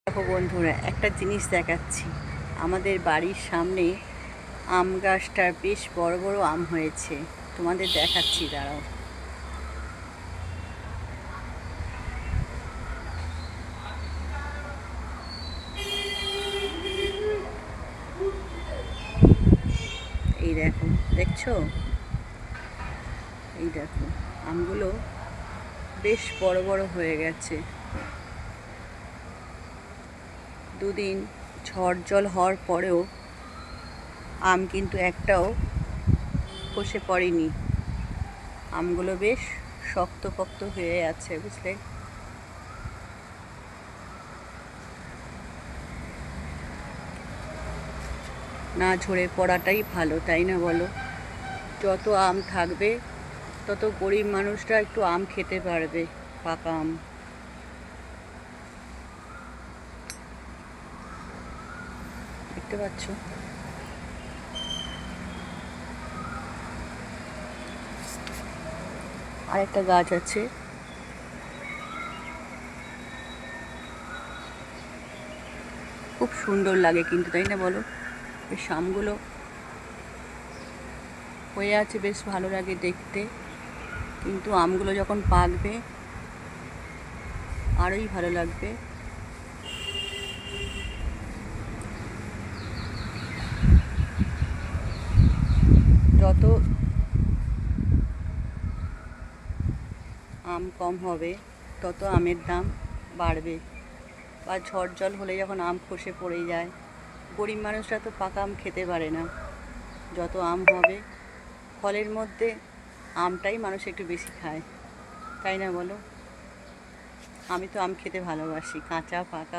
দেখো বন্ধুরা, একটা জিনিস দেখাচ্ছি। আমাদের বাড়ির সামনে আম গাছটার বেশ বড় বড় আম হয়েছে। তোমাদের দেখাচ্ছি, দাঁড়াও। এই দেখো, দেখছো? এই দেখো, আমগুলো বেশ বড় বড় হয়ে গেছে। দুদিন ঝড় জল হওয়ার পরেও আম কিন্তু একটাও খসে পড়েনি। আমগুলো বেশ শক্ত পক্ত হয়ে আছে, বুঝলে? না ঝরে পড়াটাই ভালো, তাই না বলো? যত আম থাকবে তত গরিব মানুষরা একটু আম খেতে পারবে, পাকা আম। দেখতে পাচ্ছ? আরেকটা গাছ আছে, খুব সুন্দর লাগে কিন্তু, তাই না বলো? বেশ আমগুলো হয়ে আছে, বেশ ভালো লাগে দেখতে। কিন্তু আমগুলো যখন পাকবে আরোই ভালো লাগবে। যত আম কম হবে তত আমের দাম বাড়বে। বা ঝড় জল হলে যখন আম খসে পড়ে যায়, গরিব মানুষরা তো পাকা আম খেতে পারে না। যত আম হবে, ফলের মধ্যে আমটাই মানুষ একটু বেশি খায়, তাই না বলো? আমি তো আম খেতে ভালোবাসি, কাঁচা পাকা